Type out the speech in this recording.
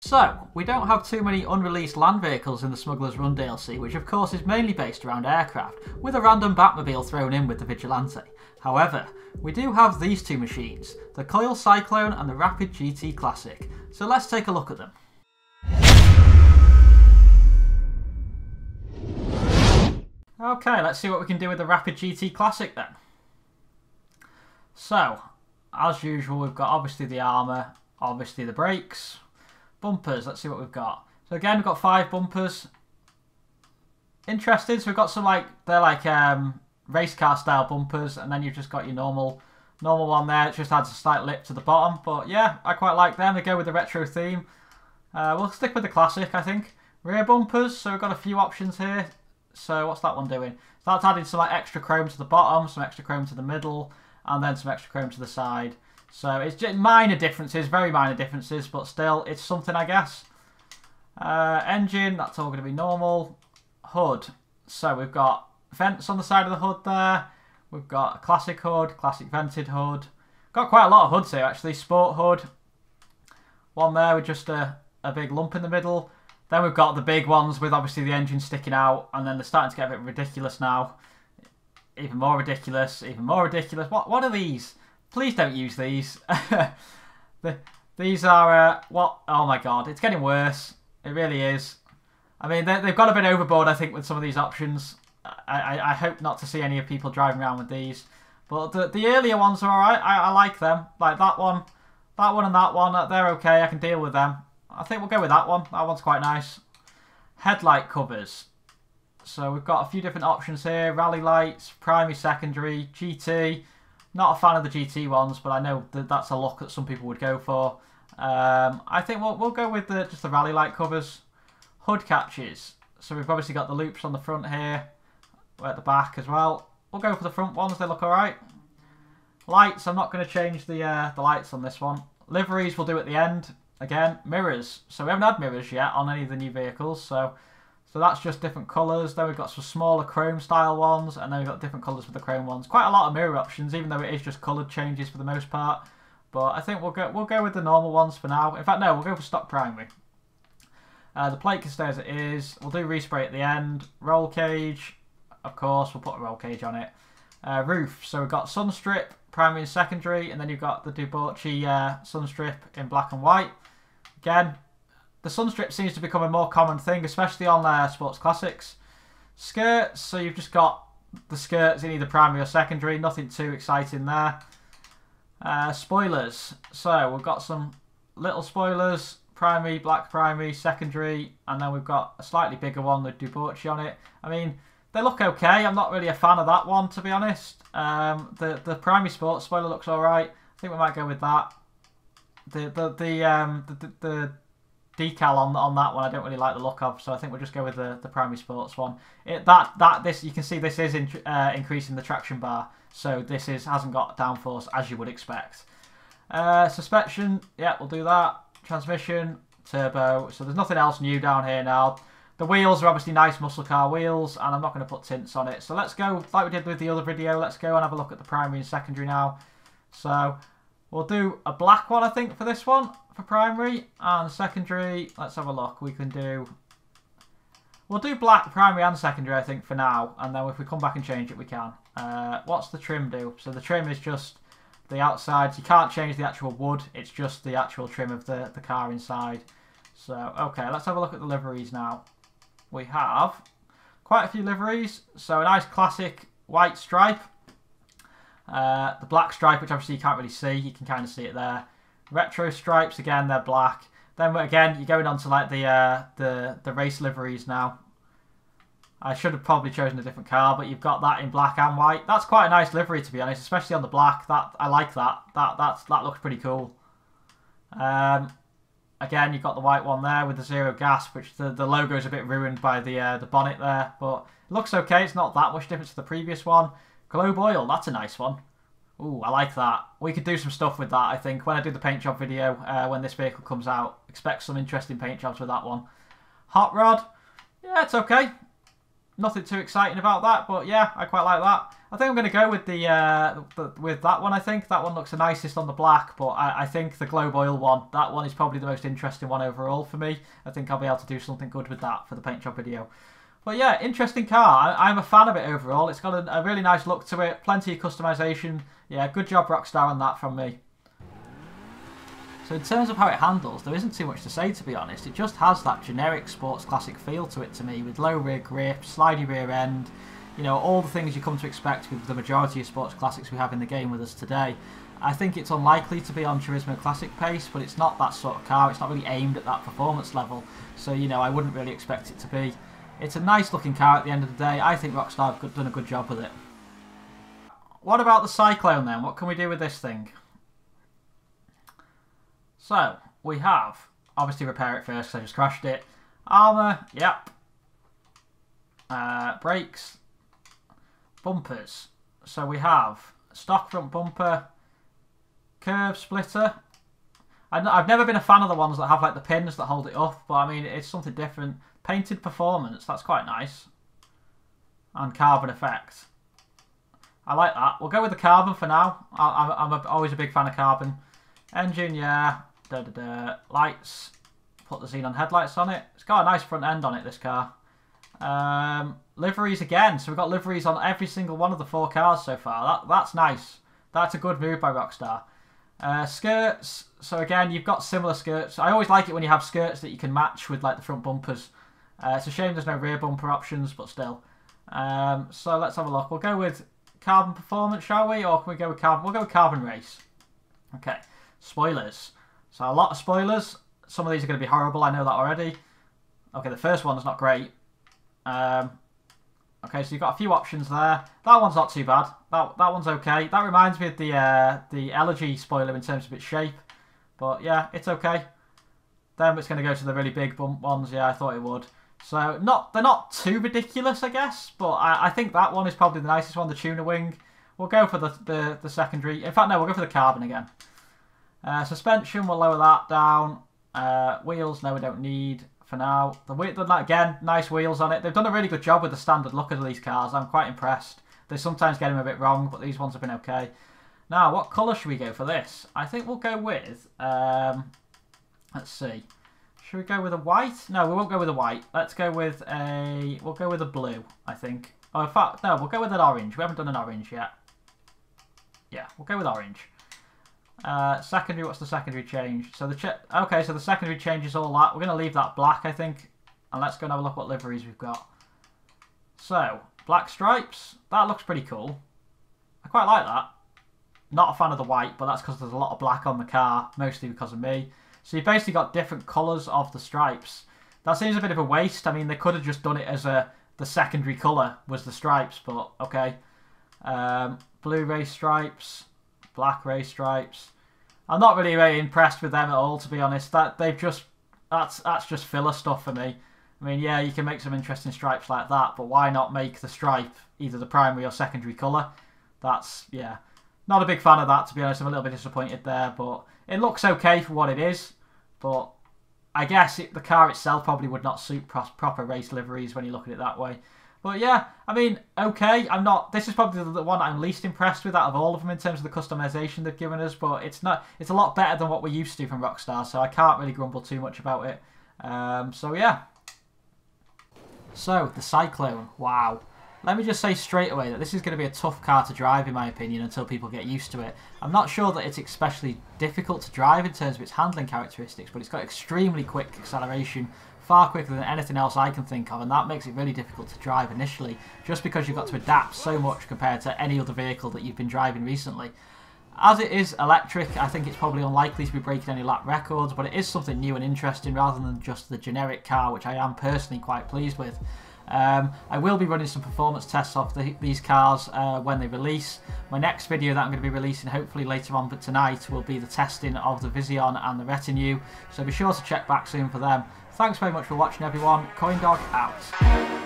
So, we don't have too many unreleased land vehicles in the Smugglers Run DLC, which of course is mainly based around aircraft, with a random Batmobile thrown in with the Vigilante. However, we do have these two machines, the Coil Cyclone and the Rapid GT Classic, so let's take a look at them. Okay, let's see what we can do with the Rapid GT Classic then. So, as usual, we've got obviously the armour, obviously the brakes. Bumpers, let's see what we've got. So again, we've got 5 bumpers. Interesting, so we've got some they're like race car style bumpers, and then you've just got your normal one there. It just adds a slight lip to the bottom, but yeah, I quite like them. They go with the retro theme. We'll stick with the classic, I think. Rear bumpers, so we've got a few options here. So what's that one doing? So that's adding some extra chrome to the bottom, some extra chrome to the middle, and then some extra chrome to the side. So it's just minor differences, very minor differences, but still, it's something, I guess. Engine, that's all going to be normal. Hood, so we've got vents on the side of the hood there. We've got a classic hood, classic vented hood. Got quite a lot of hoods here, actually. Sport hood. One there with just a big lump in the middle. Then we've got the big ones with obviously the engine sticking out, and then they're starting to get a bit ridiculous now. Even more ridiculous, even more ridiculous. What are these? Please don't use these. These are, what? Oh my god, it's getting worse. It really is. I mean, they've got a bit overboard, I think, with some of these options. I hope not to see any of people driving around with these. But the earlier ones are alright. I like them. Like that one and that one, they're okay. I can deal with them. I think we'll go with that one. That one's quite nice. Headlight covers. So we've got a few different options here. Rally lights, primary, secondary, GT. Not a fan of the GT ones, but I know that's a look that some people would go for. I think we'll go with just the rally light covers. Hood catches. So we've obviously got the loops on the front here. We're at the back as well. We'll go for the front ones. They look alright. Lights. I'm not going to change the lights on this one. Liveries we'll do at the end. Again, mirrors. So we haven't had mirrors yet on any of the new vehicles. So that's just different colours. Then we've got some smaller chrome style ones, and then we've got different colours for the chrome ones. Quite a lot of mirror options, even though it is just coloured changes for the most part. But I think we'll go with the normal ones for now. In fact, no, we'll go for stock primary. The plate can stay as it is. We'll do respray at the end. Roll cage, of course, we'll put a roll cage on it. Roof, so we've got sun strip, primary and secondary, and then you've got the Dewbauchee sun strip in black and white. Again, the sun strip seems to become a more common thing, especially on sports classics. Skirts, so you've just got the skirts in either primary or secondary. Nothing too exciting there. Spoilers, so we've got some little spoilers. Primary, black primary, secondary, and then we've got a slightly bigger one with Dewbauchee on it. I mean, they look okay. I'm not really a fan of that one, to be honest. The primary sports spoiler looks alright. I think we might go with that. The decal on that one I don't really like the look of, so I think we'll just go with the primary sports one. This you can see this is increasing the traction bar, so this hasn't got downforce as you would expect. Suspension, yeah, we'll do that. Transmission, turbo, so there's nothing else new down here now. The wheels are obviously nice muscle car wheels, and I'm not going to put tints on it. So let's go, like we did with the other video, let's go and have a look at the primary and secondary now. So we'll do a black one, I think, for this one, for primary, and secondary, let's have a look. We'll do black primary and secondary, I think, for now, and then if we come back and change it, we can. What's the trim do? So the trim is just the outsides. You can't change the actual wood, it's just the actual trim of the car inside. So, okay, let's have a look at the liveries now. We have quite a few liveries. So a nice classic white stripe. The black stripe, which obviously you can't really see, you can kind of see it there. Retro stripes, again, they're black. Then again, you're going on to like the race liveries now. I should have probably chosen a different car, but you've got that in black and white. That's quite a nice livery, to be honest, especially on the black. I like that. That looks pretty cool. Again, you've got the white one there with the zero gas, which the logo is a bit ruined by the bonnet there, but it looks okay. It's not that much different to the previous one. Globe oil, that's a nice one. Ooh, I like that. We could do some stuff with that, I think, when I do the paint job video when this vehicle comes out. Expect some interesting paint jobs with that one. Hot rod, yeah, it's okay. Nothing too exciting about that, but yeah, I quite like that. I think I'm going to go with with that one. I think that one looks the nicest on the black, but I think the Globe Oil one, that one is probably the most interesting one overall for me. I think I'll be able to do something good with that for the paint job video. But yeah, interesting car. I'm a fan of it overall. It's got a really nice look to it, plenty of customization. Yeah, good job Rockstar on that from me. So in terms of how it handles, there isn't too much to say, to be honest. It just has that generic sports classic feel to it to me, with low rear grip, slidey rear end, you know, all the things you come to expect with the majority of sports classics we have in the game with us today. I think it's unlikely to be on Turismo Classic pace, but it's not that sort of car. It's not really aimed at that performance level, so, you know, I wouldn't really expect it to be. It's a nice looking car at the end of the day. I think Rockstar have done a good job with it. What about the Cyclone then? What can we do with this thing? So, we have, obviously repair it first because I just crashed it. Armour, yep. Brakes. Bumpers. So we have stock front bumper. Curve splitter. I've never been a fan of the ones that have like the pins that hold it up, but I mean, it's something different. Painted performance, that's quite nice. And carbon effect. I like that. We'll go with the carbon for now. I'm always a big fan of carbon. Engine, yeah. Lights, put the xenon headlights on it. It's got a nice front end on it, this car. Liveries again, so we've got liveries on every single one of the 4 cars so far. That's nice. That's a good move by Rockstar. Skirts, so again, you've got similar skirts. I always like it when you have skirts that you can match with like the front bumpers. It's a shame there's no rear bumper options, but still. So let's have a look. We'll go with carbon performance, shall we? Or can we go with carbon? We'll go with carbon race. Okay, spoilers. So a lot of spoilers. Some of these are going to be horrible, I know that already. Okay, the first one's not great. Okay, so you've got a few options there. That one's not too bad. That one's okay. That reminds me of the Elegy spoiler in terms of its shape. But yeah, it's okay. Then it's going to go to the really big bump ones. Yeah, I thought it would. So they're not too ridiculous, I guess. But I think that one is probably the nicest one, the tuner wing. We'll go for the secondary. In fact, no, we'll go for the carbon again. Suspension, we'll lower that down. Wheels, no, we don't need for now. Again, nice wheels on it. They've done a really good job with the standard look of these cars. I'm quite impressed. They sometimes get them a bit wrong, but these ones have been okay. Now, what colour should we go for this? I think we'll go with, let's see. Should we go with a white? No, we won't go with a white. Let's go with we'll go with a blue, I think. Oh, in fact, no, we'll go with an orange. We haven't done an orange yet. Yeah, we'll go with orange. Secondary, what's the secondary change? So okay, so the secondary change is all that. We're going to leave that black, I think. And let's go and have a look what liveries we've got. So, black stripes. That looks pretty cool. I quite like that. Not a fan of the white, but that's because there's a lot of black on the car, mostly because of me. So you've basically got different colours of the stripes. That seems a bit of a waste. I mean, they could have just done it as the secondary colour was the stripes, but okay. Blue race stripes, black race stripes. I'm not really very impressed with them at all, to be honest. That's just filler stuff for me. I mean, yeah, you can make some interesting stripes like that, but why not make the stripe either the primary or secondary colour? That's, yeah, not a big fan of that, to be honest. I'm a little bit disappointed there, but it looks okay for what it is. But I guess the car itself probably would not suit proper race liveries when you look at it that way. But yeah, I mean, okay, this is probably the one I'm least impressed with out of all of them in terms of the customization they've given us, but it's a lot better than what we're used to from Rockstar, so I can't really grumble too much about it. So yeah. So, the Cyclone, wow. Let me just say straight away that this is going to be a tough car to drive in my opinion until people get used to it. I'm not sure that it's especially difficult to drive in terms of its handling characteristics, but it's got extremely quick acceleration, far quicker than anything else I can think of, and that makes it really difficult to drive initially, just because you've got to adapt so much compared to any other vehicle that you've been driving recently. As it is electric, I think it's probably unlikely to be breaking any lap records, but it is something new and interesting rather than just the generic car, which I am personally quite pleased with. I will be running some performance tests of these cars when they release. My next video that I'm going to be releasing hopefully later on but tonight will be the testing of the Vision and the Retinue, so be sure to check back soon for them. Thanks very much for watching everyone. CoyneDawg out.